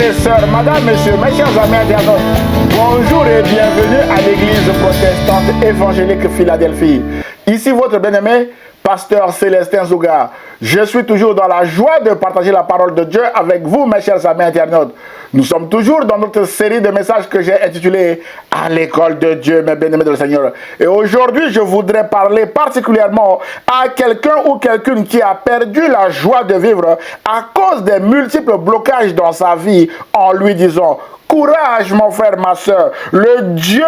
et sœurs, madame, messieurs, mes chers amis internautes, bonjour et bienvenue à l'église protestante évangélique Philadelphie. Ici votre bien-aimé, pasteur Célestin Zouga. Je suis toujours dans la joie de partager la parole de Dieu avec vous, mes chers amis internautes. Nous sommes toujours dans notre série de messages que j'ai intitulée « À l'école de Dieu, mes bien-aimés de le Seigneur ». Et aujourd'hui, je voudrais parler particulièrement à quelqu'un ou quelqu'une qui a perdu la joie de vivre à cause des multiples blocages dans sa vie en lui disant « Courage, mon frère, ma soeur. Le Dieu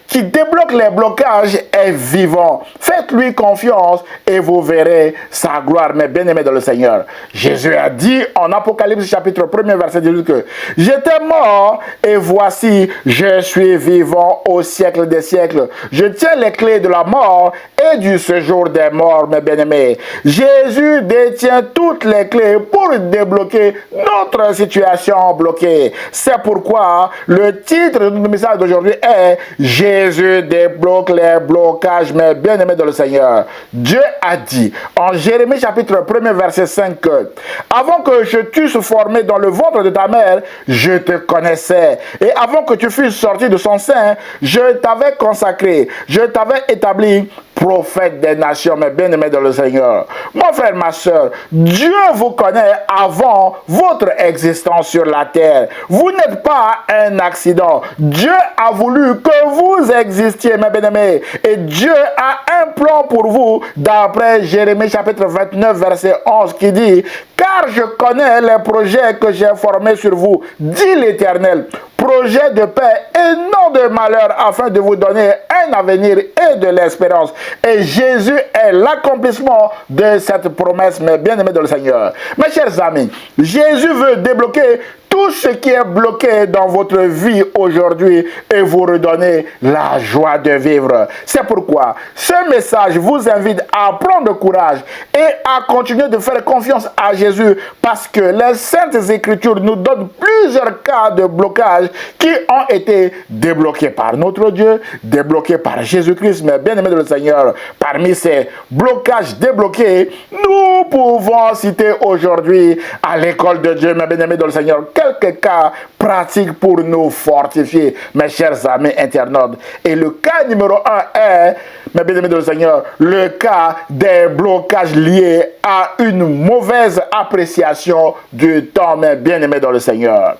qui débloque les blocages est vivant. Faites-lui confiance et vous verrez sa gloire, mes bien-aimés dans le Seigneur. » Jésus a dit en Apocalypse chapitre 1er verset 18 que « J'étais mort et voici, je suis vivant au siècle des siècles. Je tiens les clés de la mort et du séjour des morts, mes bien-aimés. » Jésus détient toutes les clés pour débloquer notre situation bloquée. C'est pourquoi le titre de notre message d'aujourd'hui est « Jésus débloque les blocages, mes bien-aimés dans le Seigneur ». Dieu a dit en Jérémie chapitre 1er verset 5 que « Avant que je t'eusse formé dans le ventre de ta mère, je te connaissais. Et avant que tu fusses sorti de son sein, je t'avais consacré, je t'avais établi prophète des nations, mes bien-aimés dans le Seigneur. » Mon frère, ma soeur, Dieu vous connaît avant votre existence sur la terre. Vous n'êtes pas un accident. Dieu a voulu que vous existiez, mes bien-aimés. Et Dieu a un plan pour vous d'après Jérémie chapitre 29 verset 11 qui dit « Car je connais les projets que j'ai formés sur vous, dit l'Éternel, projet de paix et non de malheur, afin de vous donner un avenir et de l'espérance. » Et Jésus est l'accomplissement de cette promesse, mes bien-aimés dans le Seigneur. Mes chers amis, Jésus veut débloquer tout ce qui est bloqué dans votre vie aujourd'hui et vous redonner la joie de vivre. C'est pourquoi ce message vous invite à prendre courage et à continuer de faire confiance à Jésus, parce que les Saintes Écritures nous donnent plusieurs cas de blocage qui ont été débloqués par notre Dieu, débloqués par Jésus-Christ, mais bien aimé de le Seigneur. Parmi ces blocages débloqués, nous pouvons citer aujourd'hui à l'école de Dieu, mes bien aimés de le Seigneur, quelques cas pratiques pour nous fortifier, mes chers amis internautes. Et le cas numéro 1 est, mes bien-aimés de le Seigneur, le cas des blocages liés à une mauvaise appréciation du temps, mes bien-aimés dans le Seigneur.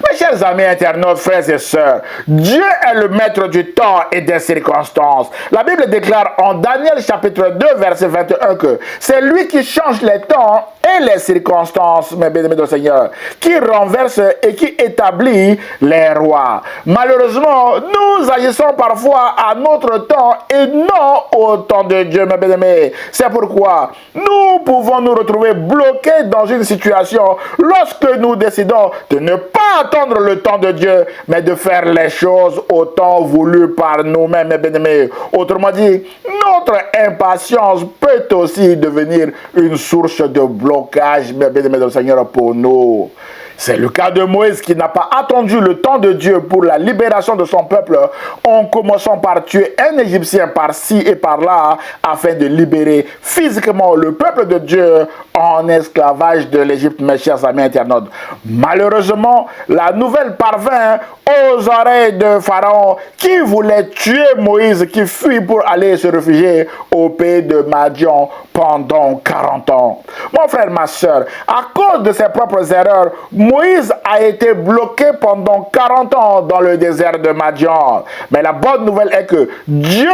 Mes chers amis internautes, frères et sœurs, Dieu est le maître du temps et des circonstances. La Bible déclare en Daniel chapitre 2 verset 21 que c'est lui qui change les temps et les circonstances, mes bien-aimés du Seigneur, qui renverse et qui établit les rois. Malheureusement, nous agissons parfois à notre temps et non au temps de Dieu, mes bien-aimés. C'est pourquoi nous pouvons nous retrouver bloqués dans une situation lorsque nous décidons de ne pas attendre le temps de Dieu, mais de faire les choses au temps voulu par nous-mêmes, mes bien-aimés. Autrement dit, notre impatience peut aussi devenir une source de blocage, mes bien-aimés dans le Seigneur, pour nous. C'est le cas de Moïse qui n'a pas attendu le temps de Dieu pour la libération de son peuple, en commençant par tuer un Égyptien par-ci et par-là, afin de libérer physiquement le peuple de Dieu en esclavage de l'Égypte, mes chers amis internautes. Malheureusement, la nouvelle parvint aux oreilles de Pharaon qui voulait tuer Moïse, qui fuit pour aller se réfugier au pays de Madian pendant 40 ans. Mon frère, ma soeur, à cause de ses propres erreurs, Moïse a été bloqué pendant 40 ans dans le désert de Madian. Mais la bonne nouvelle est que Dieu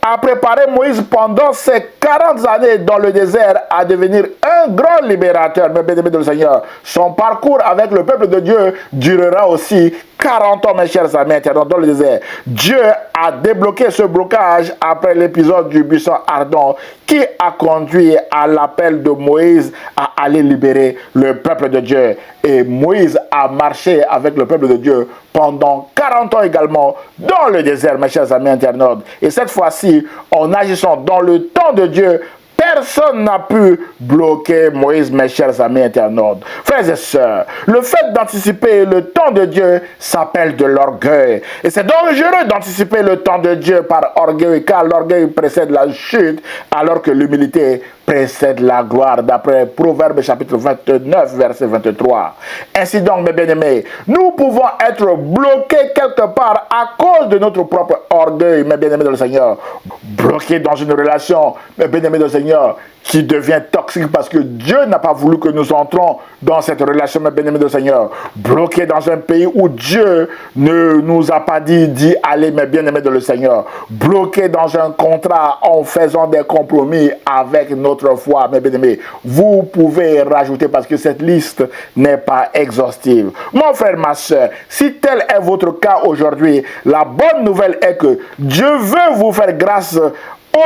a préparé Moïse pendant ces 40 années dans le désert à devenir un grand libérateur, mes bien-aimés de le Seigneur. Son parcours avec le peuple de Dieu durera aussi 40 ans, mes chers amis internautes, dans le désert. Dieu a débloqué ce blocage après l'épisode du buisson ardent qui a conduit à l'appel de Moïse à aller libérer le peuple de Dieu. Et Moïse a marché avec le peuple de Dieu pendant 40 ans également dans le désert, mes chers amis internautes. Et cette fois-ci, en agissant dans le temps de Dieu, Personne n'a pu bloquer Moïse, mes chers amis internautes. Frères et sœurs, le fait d'anticiper le temps de Dieu s'appelle de l'orgueil. Et c'est dangereux d'anticiper le temps de Dieu par orgueil, car l'orgueil précède la chute, alors que l'humilité précède la gloire, d'après Proverbes chapitre 29, verset 23. Ainsi donc, mes bien-aimés, nous pouvons être bloqués quelque part à cause de notre propre orgueil, mes bien-aimés dans le Seigneur. Bloqués dans une relation, mes bien-aimés dans le Seigneur, qui devient toxique parce que Dieu n'a pas voulu que nous entrons dans cette relation, mes bien-aimés de Seigneur. Bloqués dans un pays où Dieu ne nous a pas dit allez, mes bien-aimés de le Seigneur. Bloqués dans un contrat en faisant des compromis avec notre foi, mes bien-aimés. Vous pouvez rajouter parce que cette liste n'est pas exhaustive. Mon frère, ma soeur, si tel est votre cas aujourd'hui, la bonne nouvelle est que Dieu veut vous faire grâce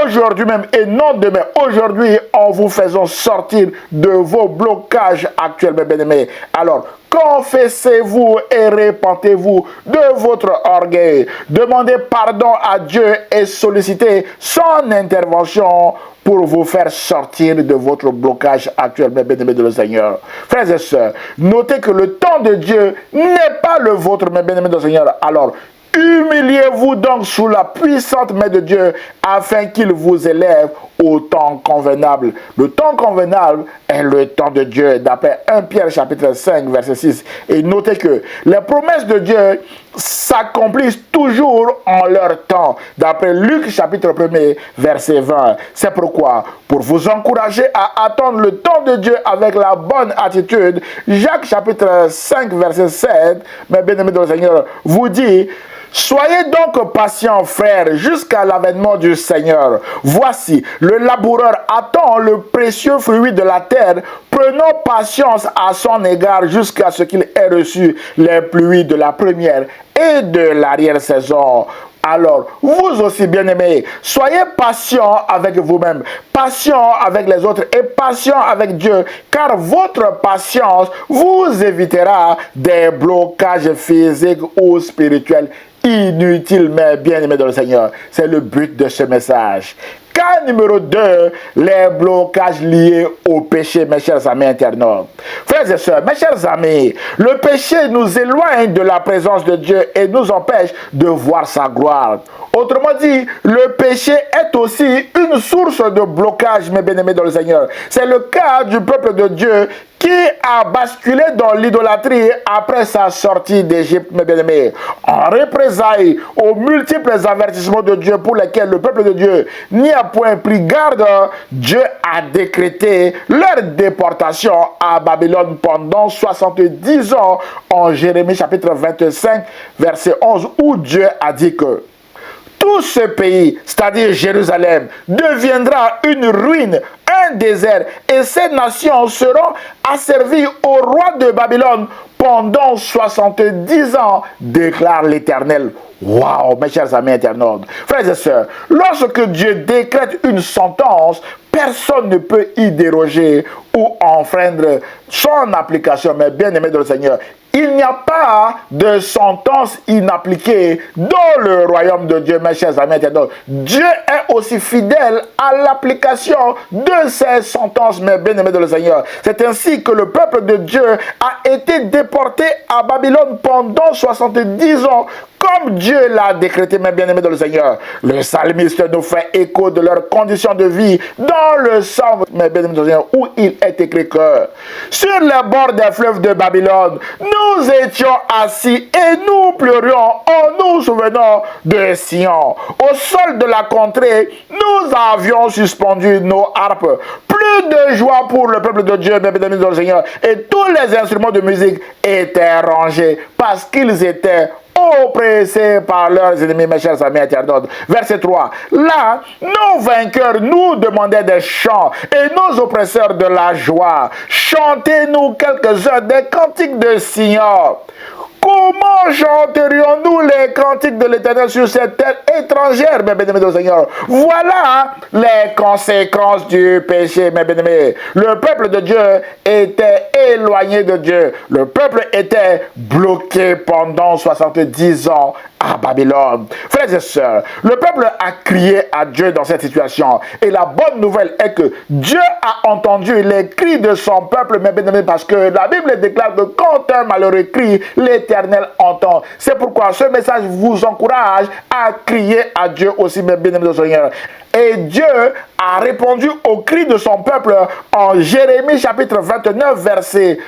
aujourd'hui même et non demain, aujourd'hui, en vous faisant sortir de vos blocages actuels, mes bien-aimés. Alors, confessez-vous et répentez-vous de votre orgueil. Demandez pardon à Dieu et sollicitez son intervention pour vous faire sortir de votre blocage actuel, mes bien-aimés de le Seigneur. Frères et sœurs, notez que le temps de Dieu n'est pas le vôtre, mes bien-aimés de le Seigneur. Alors, humiliez-vous donc sous la puissante main de Dieu afin qu'il vous élève au temps convenable. Le temps convenable est le temps de Dieu, d'après 1 Pierre chapitre 5, verset 6. Et notez que les promesses de Dieu s'accomplissent toujours en leur temps, d'après Luc chapitre 1, verset 20. C'est pourquoi, pour vous encourager à attendre le temps de Dieu avec la bonne attitude, Jacques chapitre 5, verset 7, mes bien-aimés dans le Seigneur, vous dit: soyez donc patients, frères, jusqu'à l'avènement du Seigneur. Voici, le laboureur attend le précieux fruit de la terre. Prenons patience à son égard jusqu'à ce qu'il ait reçu les pluies de la première et de l'arrière-saison. Alors, vous aussi, bien-aimés, soyez patients avec vous-même, patients avec les autres et patients avec Dieu, car votre patience vous évitera des blocages physiques ou spirituels inutiles, mais bien-aimés dans le Seigneur. C'est le but de ce message. Cas numéro 2, les blocages liés au péché, mes chers amis internautes. Frères et sœurs, mes chers amis, le péché nous éloigne de la présence de Dieu et nous empêche de voir sa gloire. Autrement dit, le péché est aussi une source de blocage, mes bien-aimés dans le Seigneur. C'est le cas du peuple de Dieu qui a basculé dans l'idolâtrie après sa sortie d'Égypte, mes bien-aimés. En représailles aux multiples avertissements de Dieu pour lesquels le peuple de Dieu n'y a point pris garde, Dieu a décrété leur déportation à Babylone pendant 70 ans en Jérémie chapitre 25, verset 11, où Dieu a dit que tout ce pays, c'est-à-dire Jérusalem, deviendra une ruine, un désert, et ces nations seront asservies au roi de Babylone pendant 70 ans, déclare l'Éternel. Waouh, mes chers amis internautes, frères et sœurs, lorsque Dieu décrète une sentence, personne ne peut y déroger ou enfreindre son application, mes bien-aimés de le Seigneur. Il n'y a pas de sentence inappliquée dans le royaume de Dieu, mes chers amis internautes. Dieu est aussi fidèle à l'application de ces sentences, mes bien-aimés de le Seigneur. C'est ainsi que le peuple de Dieu a été déporté à Babylone pendant 70 ans, comme Dieu l'a décrété, mes bien-aimés dans le Seigneur. Le psalmiste nous fait écho de leurs conditions de vie dans le psaume, mes bien-aimés dans le Seigneur, où il est écrit que sur les bords des fleuves de Babylone, nous étions assis et nous pleurions en nous souvenant de Sion. Au sol de la contrée, nous avions suspendu nos harpes. Plus de joie pour le peuple de Dieu, mes bien-aimés dans le Seigneur, et tous les instruments de musique étaient rangés parce qu'ils étaient oppressés par leurs ennemis, mes chers amis internautes. Verset 3. Là, nos vainqueurs nous demandaient des chants et nos oppresseurs de la joie. Chantez-nous quelques-uns des cantiques de Sion. Comment chanterions-nous les cantiques de l'Éternel sur cette terre étrangère, mes bien-aimés du Seigneur? Voilà les conséquences du péché, mes bien-aimés. Le peuple de Dieu était éloigné de Dieu. Le peuple était bloqué pendant 70 ans à Babylone. Frères et sœurs, le peuple a crié à Dieu dans cette situation. Et la bonne nouvelle est que Dieu a entendu les cris de son peuple, mes bien-aimés, parce que la Bible déclare que quand un malheureux crie, l'Éternel entend. C'est pourquoi ce message vous encourage à crier à Dieu aussi, mes bien-aimés, Seigneur. Et Dieu a répondu au cri de son peuple en Jérémie chapitre 29, verset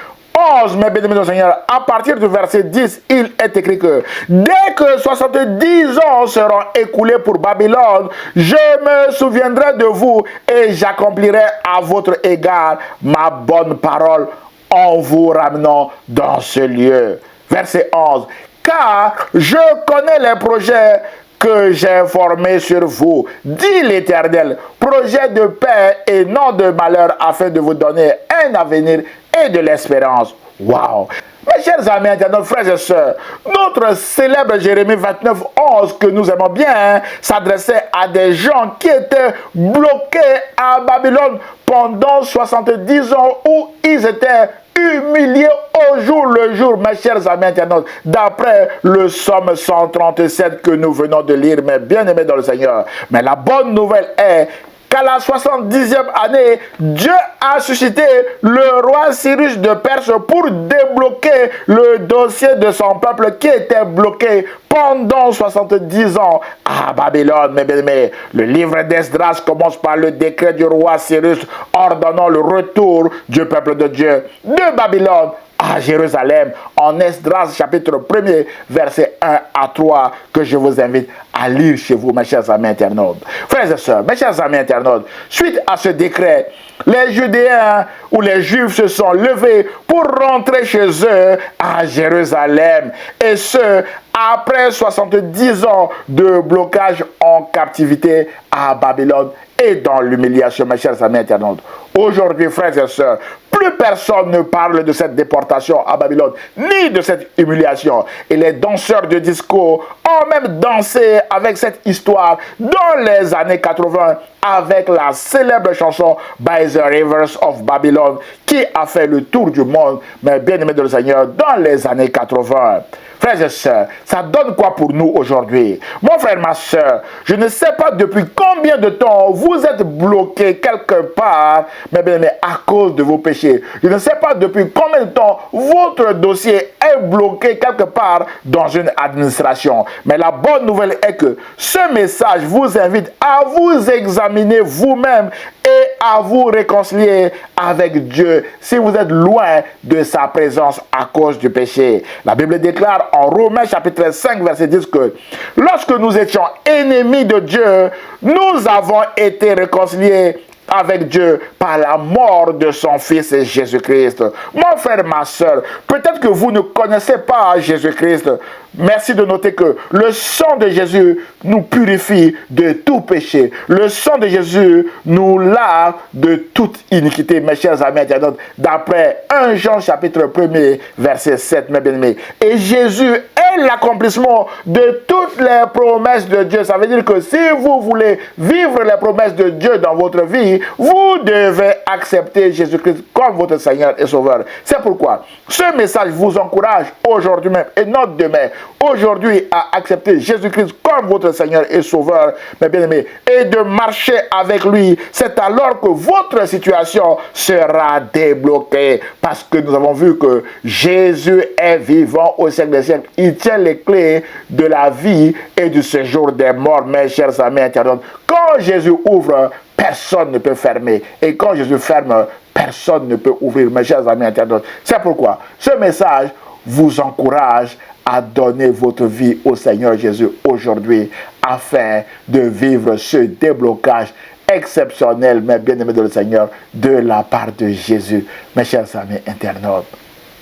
11, mes bien-aimés, Seigneur. À partir du verset 10, il est écrit que dès que 70 ans seront écoulés pour Babylone, je me souviendrai de vous et j'accomplirai à votre égard ma bonne parole en vous ramenant dans ce lieu. Verset 11. Car je connais les projets que j'ai formés sur vous, dit l'Éternel, projet de paix et non de malheur, afin de vous donner un avenir et de l'espérance. Waouh! Mes chers amis, nos frères et sœurs, notre célèbre Jérémie 29, 11, que nous aimons bien, s'adressait à des gens qui étaient bloqués à Babylone pendant 70 ans où ils étaient humiliés au jour le jour, mes chers amis internautes, d'après le psaume 137 que nous venons de lire, mes bien-aimés dans le Seigneur. Mais la bonne nouvelle est qu'à la 70e année, Dieu a suscité le roi Cyrus de Perse pour débloquer le dossier de son peuple qui était bloqué pendant 70 ans à Babylone. Mais le livre d'Esdras commence par le décret du roi Cyrus ordonnant le retour du peuple de Dieu de Babylone à Jérusalem, en Esdras chapitre 1er, versets 1 à 3, que je vous invite à lire chez vous, mes chers amis internautes. Frères et sœurs, mes chers amis internautes, suite à ce décret, les Judéens ou les Juifs se sont levés pour rentrer chez eux à Jérusalem, et ce, après 70 ans de blocage en captivité à Babylone et dans l'humiliation, mes chers amis internautes. Aujourd'hui, frères et sœurs, plus personne ne parle de cette déportation à Babylone, ni de cette humiliation. Et les danseurs de disco ont même dansé avec cette histoire dans les années 80 avec la célèbre chanson By the Rivers of Babylon qui a fait le tour du monde, mes bien-aimés de le Seigneur, dans les années 80. Frères et sœurs, ça donne quoi pour nous aujourd'hui? Mon frère, ma sœur, je ne sais pas depuis combien de temps vous êtes bloqué quelque part, mais bien à cause de vos péchés. Je ne sais pas depuis combien de temps votre dossier est bloqué quelque part dans une administration. Mais la bonne nouvelle est que ce message vous invite à vous examiner vous-même et à vous réconcilier avec Dieu si vous êtes loin de sa présence à cause du péché. La Bible déclare en Romains chapitre 5 verset 10 que lorsque nous étions ennemis de Dieu, nous avons été réconciliés avec Dieu par la mort de son Fils Jésus-Christ. Mon frère, ma soeur, peut-être que vous ne connaissez pas Jésus-Christ. Merci de noter que le sang de Jésus nous purifie de tout péché. Le sang de Jésus nous lave de toute iniquité, mes chers amis internautes, d'après 1 Jean chapitre 1er, verset 7, mes bien-aimés. Et Jésus est l'accomplissement de toutes les promesses de Dieu. Ça veut dire que si vous voulez vivre les promesses de Dieu dans votre vie, vous devez accepter Jésus-Christ comme votre Seigneur et Sauveur. C'est pourquoi ce message vous encourage aujourd'hui même et non demain, aujourd'hui, à accepter Jésus-Christ comme votre Seigneur et Sauveur, mes bien-aimés, et de marcher avec lui. C'est alors que votre situation sera débloquée, parce que nous avons vu que Jésus est vivant au siècle des siècles. Il tient les clés de la vie et du séjour des morts, mes chers amis internautes. Quand Jésus ouvre, personne ne peut fermer. Et quand Jésus ferme, personne ne peut ouvrir, mes chers amis internautes. C'est pourquoi ce message vous encourage à donner votre vie au Seigneur Jésus aujourd'hui afin de vivre ce déblocage exceptionnel, mes bien-aimés de le Seigneur, de la part de Jésus, mes chers amis internautes.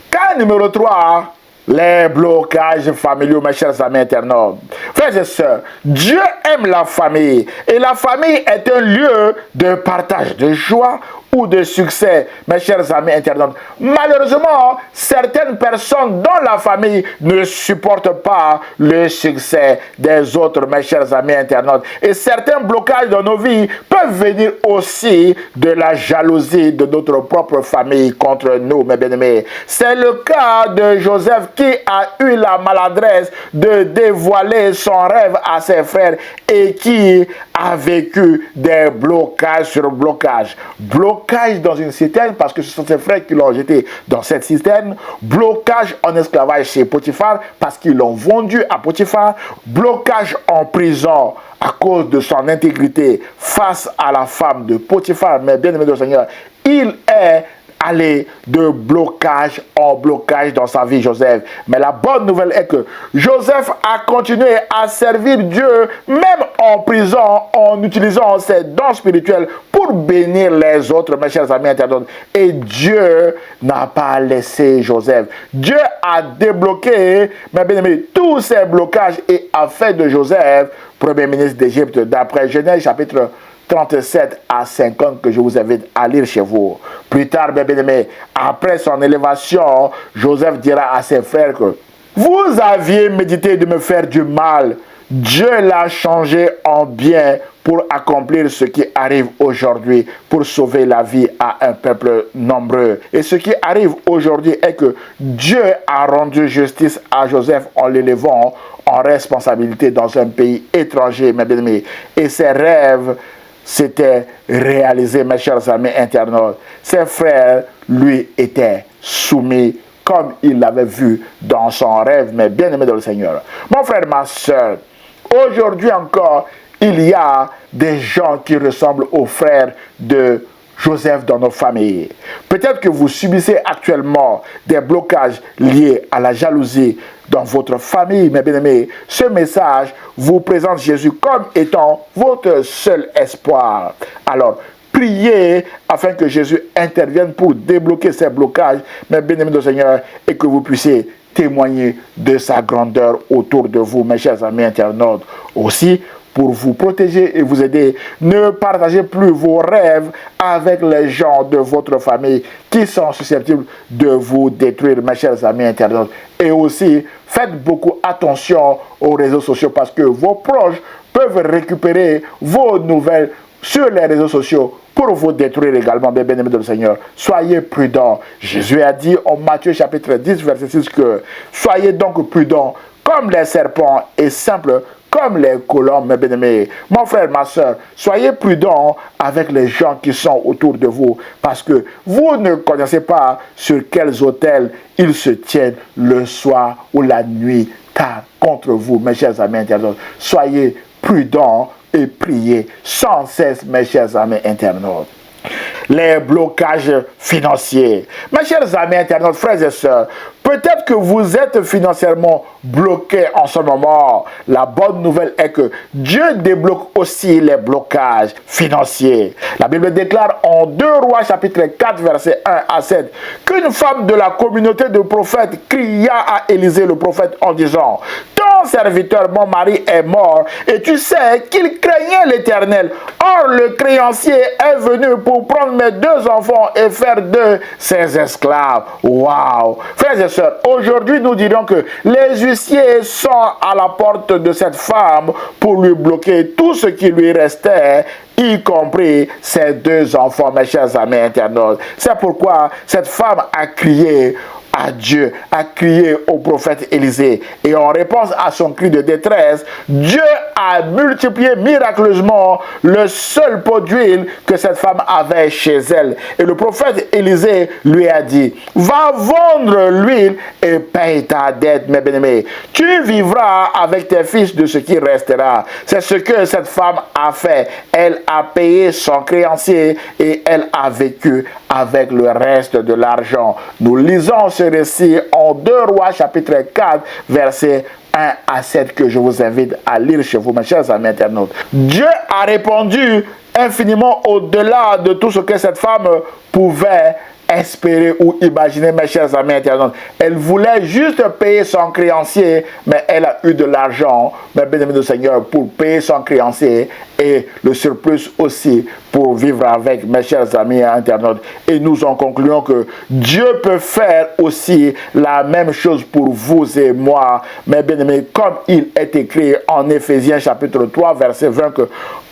Cas numéro 3, les blocages familiaux, mes chers amis internautes. Frères et sœurs, Dieu aime la famille et la famille est un lieu de partage de joie ou de succès, mes chers amis internautes. Malheureusement, certaines personnes dans la famille ne supportent pas le succès des autres, mes chers amis internautes. Et certains blocages dans nos vies peuvent venir aussi de la jalousie de notre propre famille contre nous, mes bien-aimés. C'est le cas de Joseph qui a eu la maladresse de dévoiler son rêve à ses frères et qui a vécu des blocages sur blocages. Blocage dans une citerne parce que ce sont ses frères qui l'ont jeté dans cette citerne. Blocage en esclavage chez Potiphar parce qu'ils l'ont vendu à Potiphar. Blocage en prison à cause de son intégrité face à la femme de Potiphar. Mais bien aimé de Seigneur, il est aller de blocage en blocage dans sa vie, Joseph. Mais la bonne nouvelle est que Joseph a continué à servir Dieu, même en prison, en utilisant ses dons spirituels pour bénir les autres, mes chers amis internautes. Et Dieu n'a pas laissé Joseph. Dieu a débloqué, mes bien-aimés, tous ces blocages et a fait de Joseph premier ministre d'Égypte, d'après Genèse chapitre 37 à 50 que je vous invite à lire chez vous. Plus tard, mes bien-aimés, après son élévation, Joseph dira à ses frères que vous aviez médité de me faire du mal. Dieu l'a changé en bien pour accomplir ce qui arrive aujourd'hui, pour sauver la vie à un peuple nombreux. Et ce qui arrive aujourd'hui est que Dieu a rendu justice à Joseph en l'élevant en responsabilité dans un pays étranger, mes bien-aimés. Et ses rêves s'était réalisé, mes chers amis internautes. Ses frères, lui, étaient soumis comme il l'avait vu dans son rêve, mais bien aimé dans le Seigneur. Mon frère, ma soeur, aujourd'hui encore, il y a des gens qui ressemblent aux frères de Joseph dans nos familles. Peut-être que vous subissez actuellement des blocages liés à la jalousie dans votre famille, mes bien-aimés. Ce message vous présente Jésus comme étant votre seul espoir. Alors, priez afin que Jésus intervienne pour débloquer ces blocages, mes bien-aimés du Seigneur, et que vous puissiez témoigner de sa grandeur autour de vous, mes chers amis internautes. Aussi, pour vous protéger et vous aider, ne partagez plus vos rêves avec les gens de votre famille qui sont susceptibles de vous détruire, mes chers amis internautes. Et aussi, faites beaucoup attention aux réseaux sociaux parce que vos proches peuvent récupérer vos nouvelles sur les réseaux sociaux pour vous détruire également, mes bien-aimés de le Seigneur. Soyez prudents. Jésus a dit en Matthieu chapitre 10, verset 6 que « Soyez donc prudents comme les serpents et simples comme les colombes, mes bien-aimés. » Mon frère, ma soeur, soyez prudents avec les gens qui sont autour de vous parce que vous ne connaissez pas sur quels autels ils se tiennent le soir ou la nuit tard contre vous, mes chers amis internautes. Soyez prudents et priez sans cesse, mes chers amis internautes. Les blocages financiers. Mes chers amis internautes, frères et sœurs, peut-être que vous êtes financièrement bloqués en ce moment. La bonne nouvelle est que Dieu débloque aussi les blocages financiers. La Bible déclare en 2 Rois chapitre 4 verset 1 à 7 qu'une femme de la communauté de prophètes cria à Élisée le prophète en disant: ton serviteur, mon mari, est mort, et tu sais qu'il craignait l'Éternel. Or, le créancier est venu pour prendre mes 2 enfants et faire d'eux ses esclaves. Waouh! Frères et sœurs, aujourd'hui, nous dirons que les huissiers sont à la porte de cette femme pour lui bloquer tout ce qui lui restait, y compris ses 2 enfants, mes chers amis internautes. C'est pourquoi cette femme a crié à Dieu, a crié au prophète Élisée. Et en réponse à son cri de détresse, Dieu a multiplié miraculeusement le seul pot d'huile que cette femme avait chez elle. Et le prophète Élisée lui a dit: va vendre l'huile et paye ta dette, mes bien-aimés. Tu vivras avec tes fils de ce qui restera. C'est ce que cette femme a fait. Elle a payé son créancier et elle a vécu avec le reste de l'argent. Nous lisons ce récit en 2 Rois chapitre 4 verset 1 à 7 que je vous invite à lire chez vous, mes chers amis internautes. Dieu a répondu infiniment au-delà de tout ce que cette femme pouvait espérer ou imaginer, mes chers amis internautes. Elle voulait juste payer son créancier, mais elle a eu de l'argent, mes bien-aimés du Seigneur, pour payer son créancier et le surplus aussi pour vivre avec, mes chers amis internautes. Et nous en concluons que Dieu peut faire aussi la même chose pour vous et moi, mes bien-aimés, comme il est écrit en Éphésiens chapitre 3, verset 20, que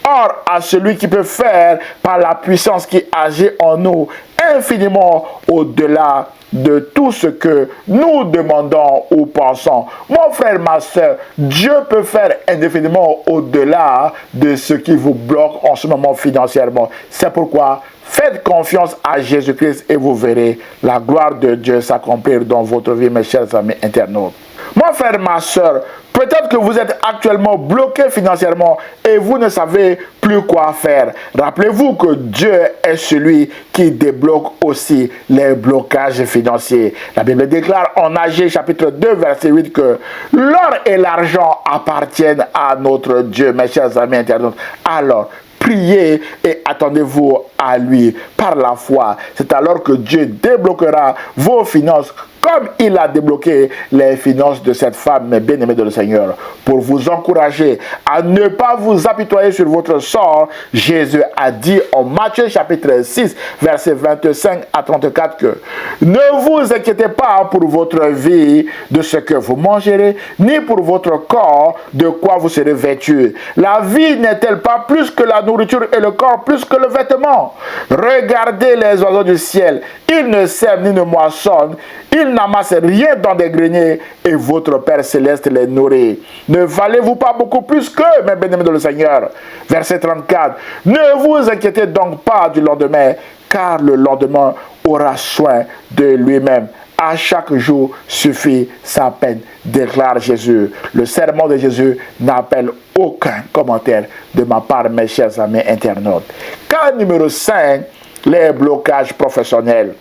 or, à celui qui peut faire par la puissance qui agit en nous infiniment au-delà de tout ce que nous demandons ou pensons. Mon frère, ma soeur, Dieu peut faire indéfiniment au-delà de ce qui vous bloque en ce moment financièrement. C'est pourquoi faites confiance à Jésus-Christ et vous verrez la gloire de Dieu s'accomplir dans votre vie, mes chers amis internautes. Mon frère, ma soeur, peut-être que vous êtes actuellement bloqué financièrement et vous ne savez plus quoi faire. Rappelez-vous que Dieu est celui qui débloque aussi les blocages financiers. La Bible déclare en Agé chapitre 2 verset 8 que l'or et l'argent appartiennent à notre Dieu, mes chers amis internautes. Alors, priez et attendez-vous à lui par la foi. C'est alors que Dieu débloquera vos finances comme il a débloqué les finances de cette femme, mes bien-aimés de le Seigneur. Pour vous encourager à ne pas vous apitoyer sur votre sort, Jésus a dit en Matthieu chapitre 6, versets 25 à 34 que ne vous inquiétez pas pour votre vie de ce que vous mangerez, ni pour votre corps de quoi vous serez vêtus. La vie n'est-elle pas plus que la nourriture et le corps plus que le vêtement? Regardez les oiseaux du ciel, ils ne sèment ni ne moissonnent, ils n'amassent rien dans des greniers et votre Père Céleste les nourrit. Ne valez-vous pas beaucoup plus qu'eux, mes bien-aimés de le Seigneur? Verset 34. Ne vous inquiétez donc pas du lendemain, car le lendemain aura soin de lui-même. À chaque jour suffit sa peine, déclare Jésus. Le sermon de Jésus n'appelle aucun commentaire de ma part, mes chers amis internautes. Cas numéro 5, les blocages professionnels.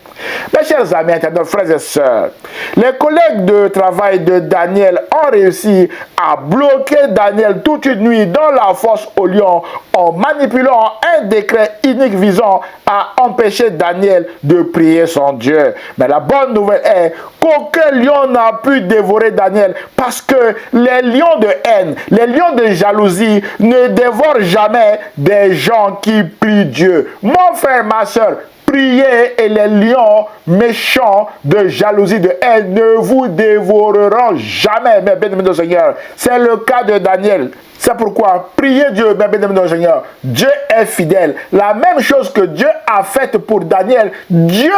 Mes chers amis internautes, frères et sœurs, les collègues de travail de Daniel ont réussi à bloquer Daniel toute une nuit dans la fosse au lion en manipulant un décret unique visant à empêcher Daniel de prier son Dieu. Mais la bonne nouvelle est qu'aucun lion n'a pu dévorer Daniel parce que les lions de haine, les lions de jalousie ne dévorent jamais des gens qui prient Dieu. Mon frère, ma soeur, priez et les lions méchants de jalousie, de haine ne vous dévoreront jamais, mes bien-aimés de Seigneur. C'est le cas de Daniel. C'est pourquoi priez Dieu, mes bien-aimés de Seigneur. Dieu est fidèle. La même chose que Dieu a faite pour Daniel, Dieu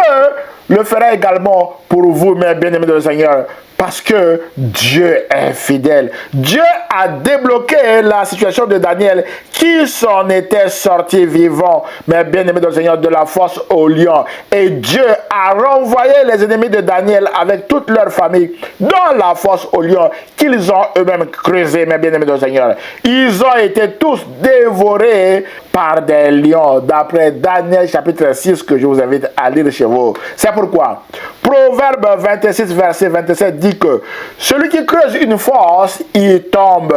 le fera également pour vous, mes bien-aimés de Seigneur. Parce que Dieu est fidèle. Dieu a débloqué la situation de Daniel qui s'en était sorti vivant, mais bien-aimé de Seigneur, de la fosse au lion. Et Dieu a renvoyé les ennemis de Daniel avec toute leur famille dans la fosse au lion qu'ils ont eux-mêmes creusé, mes bien-aimés de Seigneur. Ils ont été tous dévorés par des lions, d'après Daniel chapitre 6 que je vous invite à lire chez vous. C'est pourquoi Proverbe 26 verset 27 dit que celui qui creuse une fosse, il tombe,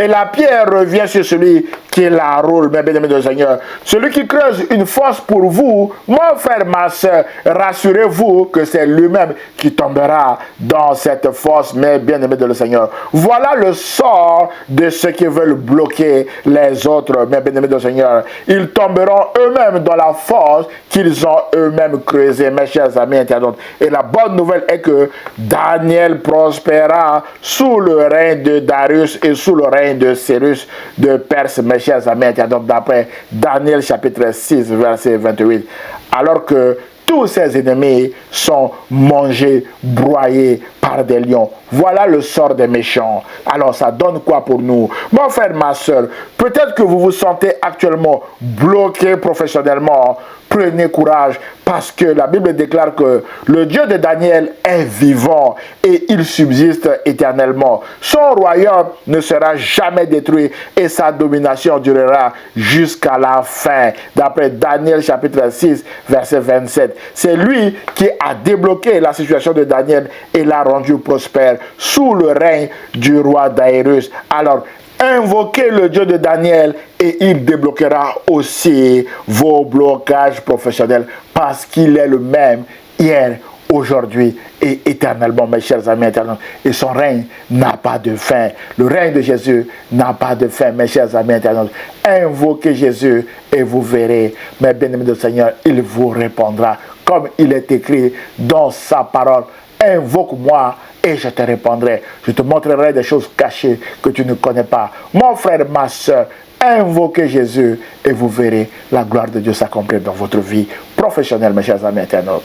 et la pierre revient sur celui qui la roule, mes bien-aimés de Seigneur. Celui qui creuse une fosse pour vous, mon frère, ma soeur, rassurez-vous que c'est lui-même qui tombera dans cette fosse, mes bien-aimés de le Seigneur. Voilà le sort de ceux qui veulent bloquer les autres, mes bien-aimés de Seigneur. Ils tomberont eux-mêmes dans la fosse qu'ils ont eux-mêmes creusée, mes chers amis internautes. Et la bonne nouvelle est que Daniel prospéra sous le règne de Darius et sous le règne de Cyrus de Perse, mes chers amis internautes, d'après Daniel chapitre 6 verset 28. Alors que tous ses ennemis sont mangés, broyés par des lions. Voilà le sort des méchants. Alors ça donne quoi pour nous? Mon frère, ma soeur, peut-être que vous vous sentez actuellement bloqué professionnellement. Prenez courage parce que la Bible déclare que le Dieu de Daniel est vivant et il subsiste éternellement. Son royaume ne sera jamais détruit et sa domination durera jusqu'à la fin. D'après Daniel chapitre 6 verset 27. C'est lui qui a débloqué la situation de Daniel et l'a rendu prospère sous le règne du roi Darius. Alors, Invoquez le Dieu de Daniel et il débloquera aussi vos blocages professionnels parce qu'il est le même hier, aujourd'hui et éternellement, mes chers amis internautes. Et son règne n'a pas de fin. Le règne de Jésus n'a pas de fin, mes chers amis internautes. Invoquez Jésus et vous verrez, mes bien-aimés du Seigneur, il vous répondra comme il est écrit dans sa parole. Invoque-moi et je te répondrai. Je te montrerai des choses cachées que tu ne connais pas. Mon frère, ma soeur, invoquez Jésus et vous verrez la gloire de Dieu s'accomplir dans votre vie professionnelle, mes chers amis internautes.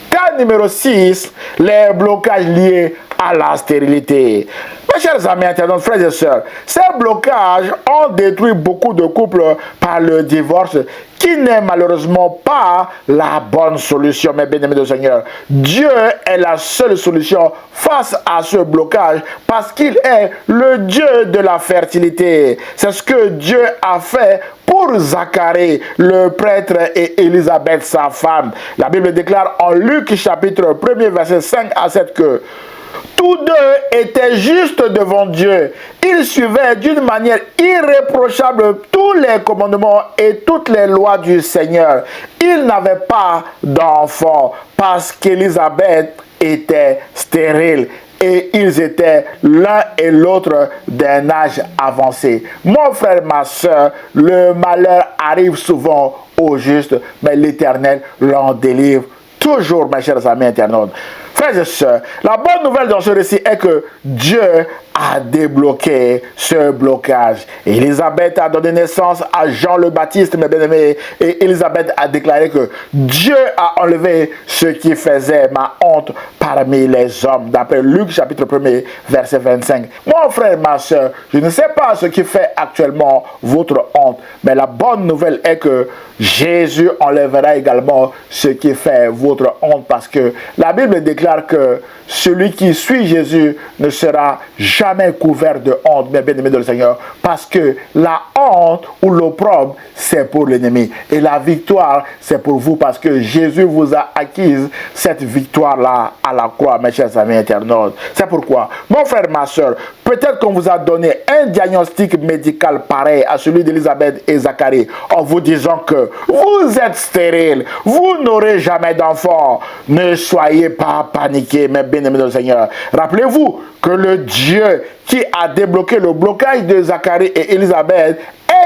Cas numéro 6, les blocages liés à la stérilité. Mes chers amis internautes, frères et sœurs, ces blocages ont détruit beaucoup de couples par le divorce, qui n'est malheureusement pas la bonne solution, mes bien-aimés du Seigneur. Dieu est la seule solution face à ce blocage parce qu'il est le Dieu de la fertilité. C'est ce que Dieu a fait pour Zacharie, le prêtre, et Élisabeth, sa femme. La Bible déclare en Luc chapitre 1er, verset 5 à 7 que tous deux étaient justes devant Dieu. Ils suivaient d'une manière irréprochable tous les commandements et toutes les lois du Seigneur. Ils n'avaient pas d'enfants parce qu'Élisabeth était stérile. Et ils étaient l'un et l'autre d'un âge avancé. Mon frère, ma soeur, le malheur arrive souvent aux justes, mais l'Éternel l'en délivre toujours, mes chers amis internautes. Frères et sœurs, la bonne nouvelle dans ce récit est que Dieu a débloqué ce blocage. Élisabeth a donné naissance à Jean le Baptiste, mes bien-aimés, et Élisabeth a déclaré que Dieu a enlevé ce qui faisait ma honte parmi les hommes, d'après Luc chapitre 1er, verset 25. Mon frère, ma soeur, je ne sais pas ce qui fait actuellement votre honte, mais la bonne nouvelle est que Jésus enlèvera également ce qui fait votre honte, parce que la Bible déclare que celui qui suit Jésus ne sera jamais couvert de honte, mes bien-aimés de le Seigneur, parce que la honte ou l'opprobre, c'est pour l'ennemi. Et la victoire, c'est pour vous, parce que Jésus vous a acquise cette victoire-là à la croix, mes chers amis internautes. C'est pourquoi, mon frère, ma soeur, peut-être qu'on vous a donné un diagnostic médical pareil à celui d'Élisabeth et Zacharie, en vous disant que vous êtes stérile, vous n'aurez jamais d'enfant. Ne soyez pas paniqués, mes bien-aimés de le Seigneur. Rappelez-vous que le Dieu qui a débloqué le blocage de Zacharie et Élisabeth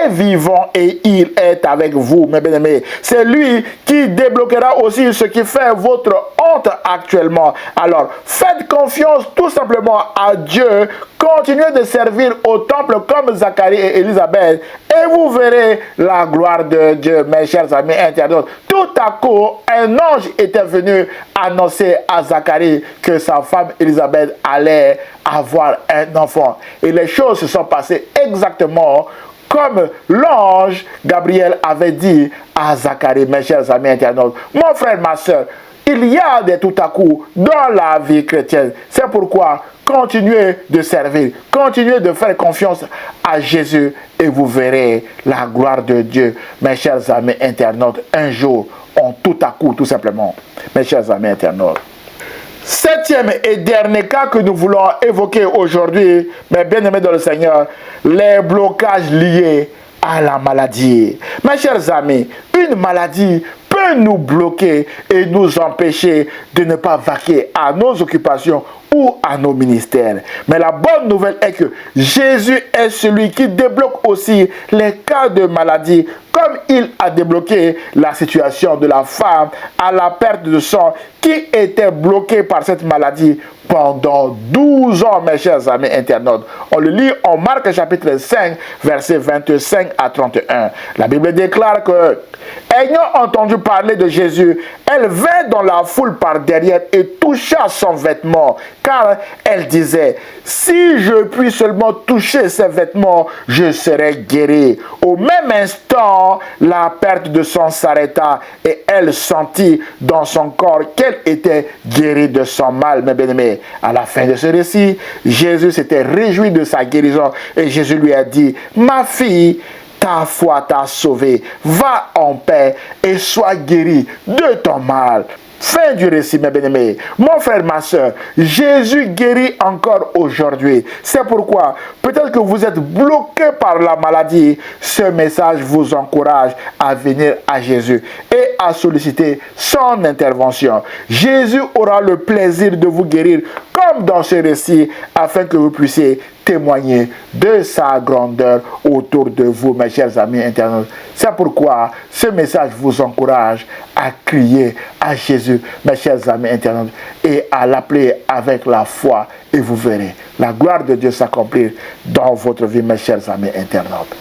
est vivant et il est avec vous, mes bien-aimés. C'est lui qui débloquera aussi ce qui fait votre honte actuellement. Alors, faites confiance tout simplement à Dieu. Continuez de servir au temple comme Zacharie et Élisabeth et vous verrez la gloire de Dieu, mes chers amis internautes. Tout à coup, un ange était venu annoncer à Zacharie que sa femme Élisabeth allait avoir un enfant. Et les choses se sont passées exactement comme l'ange Gabriel avait dit à Zacharie, mes chers amis internautes. Mon frère, ma soeur, il y a des tout à coup dans la vie chrétienne. C'est pourquoi continuez de servir, continuez de faire confiance à Jésus et vous verrez la gloire de Dieu, mes chers amis internautes, un jour, en tout à coup, tout simplement, mes chers amis internautes. Septième et dernier cas que nous voulons évoquer aujourd'hui, mes bien-aimés dans le Seigneur, les blocages liés à la maladie. Mes chers amis, une maladie peut nous bloquer et nous empêcher de ne pas vaquer à nos occupations ou à nos ministères. Mais la bonne nouvelle est que Jésus est celui qui débloque aussi les cas de maladie, comme il a débloqué la situation de la femme à la perte de sang qui était bloquée par cette maladie pendant 12 ans, mes chers amis internautes. On le lit en Marc chapitre 5, versets 25 à 31. La Bible déclare que, ayant entendu parler de Jésus, elle vint dans la foule par derrière et toucha son vêtement, car elle disait, si je puis seulement toucher ses vêtements, je serai guérie. Au même instant, la perte de sang s'arrêta et elle sentit dans son corps qu'elle était guérie de son mal, mes bien-aimés. À la fin de ce récit, Jésus s'était réjoui de sa guérison et Jésus lui a dit, ma fille, ta foi t'a sauvée, va en paix et sois guérie de ton mal. Fin du récit, mes bien-aimés. Mon frère, ma soeur, Jésus guérit encore aujourd'hui. C'est pourquoi, peut-être que vous êtes bloqué par la maladie, ce message vous encourage à venir à Jésus et à solliciter son intervention. Jésus aura le plaisir de vous guérir comme dans ce récit, afin que vous puissiez témoigner de sa grandeur autour de vous, mes chers amis internautes. C'est pourquoi ce message vous encourage à crier à Jésus, mes chers amis internautes, et à l'appeler avec la foi, et vous verrez la gloire de Dieu s'accomplir dans votre vie, mes chers amis internautes.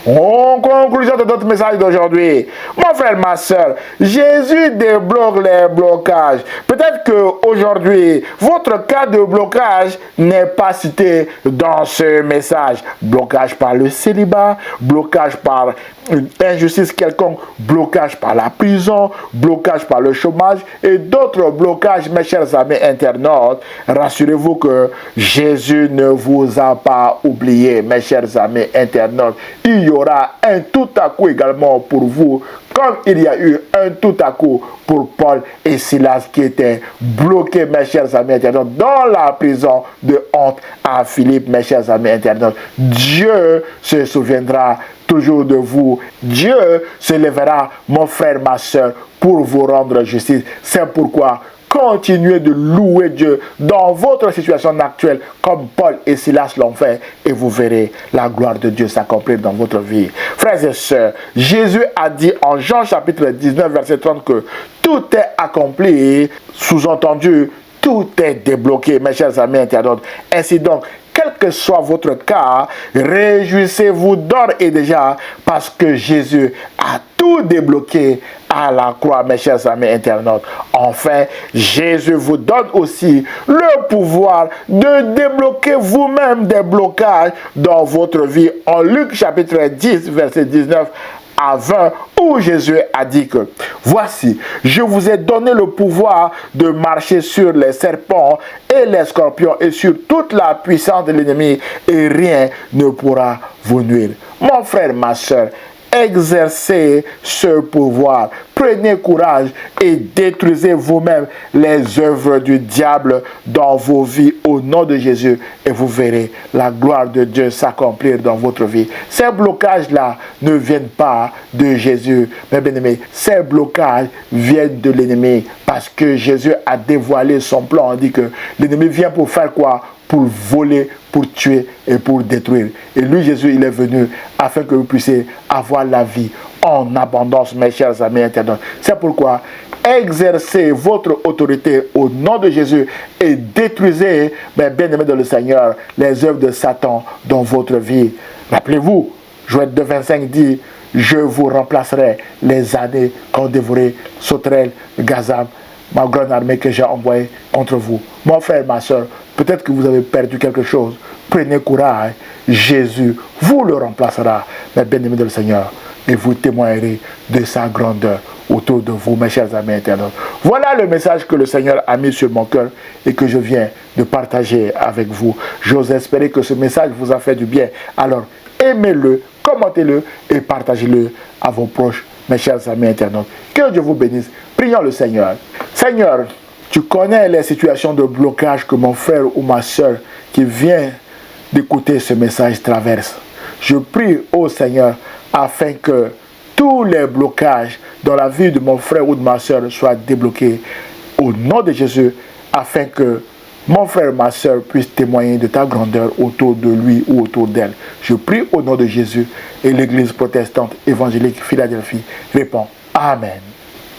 En conclusion de notre message d'aujourd'hui, mon frère, ma soeur, Jésus débloque les blocages. Peut-être qu'aujourd'hui, votre cas de blocage n'est pas cité dans ce message. Blocage par le célibat, blocage par une injustice quelconque, blocage par la prison, blocage par le chômage et d'autres blocages, mes chers amis internautes. Rassurez-vous que Jésus ne vous a pas oublié, mes chers amis internautes. Il y aura un tout à coup également pour vous, comme il y a eu un tout à coup pour Paul et Silas qui étaient bloqués, mes chers amis internautes, dans la prison de honte à Philippe, mes chers amis internautes. Dieu se souviendra toujours de vous. Dieu se lèvera, mon frère, ma soeur, pour vous rendre justice. C'est pourquoi continuez de louer Dieu dans votre situation actuelle comme Paul et Silas l'ont fait et vous verrez la gloire de Dieu s'accomplir dans votre vie. Frères et sœurs, Jésus a dit en Jean chapitre 19 verset 30 que tout est accompli, sous-entendu, tout est débloqué, mes chers amis internautes. Ainsi donc, quel que soit votre cas, réjouissez-vous d'ores et déjà parce que Jésus a tout débloqué à la croix, mes chers amis internautes. Enfin, Jésus vous donne aussi le pouvoir de débloquer vous-même des blocages dans votre vie. En Luc chapitre 10, verset 19 à 20, où Jésus a dit que voici, je vous ai donné le pouvoir de marcher sur les serpents et les scorpions et sur toute la puissance de l'ennemi et rien ne pourra vous nuire. Mon frère, ma soeur, exercez ce pouvoir. Prenez courage et détruisez vous-même les œuvres du diable dans vos vies au nom de Jésus et vous verrez la gloire de Dieu s'accomplir dans votre vie. Ces blocages-là ne viennent pas de Jésus, mes bien-aimés. Ces blocages viennent de l'ennemi parce que Jésus a dévoilé son plan. On dit que l'ennemi vient pour faire quoi? Pour voler, pour tuer et pour détruire. Et lui, Jésus, il est venu afin que vous puissiez avoir la vie en abondance, mes chers amis internautes. C'est pourquoi exercez votre autorité au nom de Jésus et détruisez, mes bien-aimés dans le Seigneur, les œuvres de Satan dans votre vie. Rappelez-vous, Joël 2,25 dit, je vous remplacerai les années qu'ont dévoré sauterelles, gazam, ma grande armée que j'ai envoyée contre vous. Mon frère, ma soeur, peut-être que vous avez perdu quelque chose. Prenez courage. Jésus vous le remplacera, mes bien-aimés de le Seigneur. Et vous témoignerez de sa grandeur autour de vous, mes chers amis internautes. Voilà le message que le Seigneur a mis sur mon cœur et que je viens de partager avec vous. J'ose espérer que ce message vous a fait du bien. Alors, aimez-le, commentez-le et partagez-le à vos proches, mes chers amis internautes. Que Dieu vous bénisse. Prions le Seigneur. Seigneur, tu connais les situations de blocage que mon frère ou ma soeur qui vient d'écouter ce message traverse. Je prie au Seigneur afin que tous les blocages dans la vie de mon frère ou de ma soeur soient débloqués au nom de Jésus afin que mon frère et ma soeur puissent témoigner de ta grandeur autour de lui ou autour d'elle. Je prie au nom de Jésus et l'Église protestante évangélique Philadelphie répond Amen.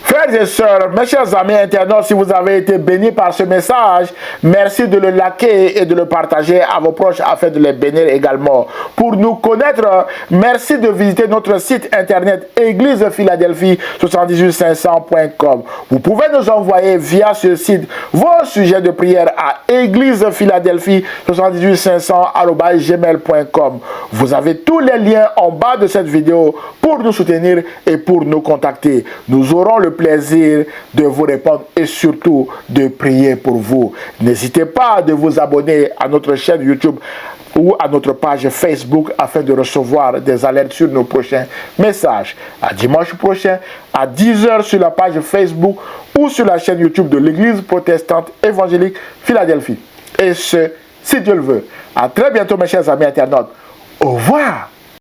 Frères et sœurs, mes chers amis internautes, si vous avez été bénis par ce message, merci de le liker et de le partager à vos proches afin de les bénir également. Pour nous connaître, merci de visiter notre site internet église-philadelphie78500.com. Vous pouvez nous envoyer via ce site vos sujets de prière à église-philadelphie78500@gmail.com. Vous avez tous les liens en bas de cette vidéo pour nous soutenir et pour nous contacter. Nous aurons le plaisir de vous répondre et surtout de prier pour vous. N'hésitez pas à vous abonner à notre chaîne YouTube ou à notre page Facebook afin de recevoir des alertes sur nos prochains messages. À dimanche prochain, à 10h sur la page Facebook ou sur la chaîne YouTube de l'Église protestante évangélique Philadelphie. Et ce, si Dieu le veut. À très bientôt mes chers amis internautes. Au revoir.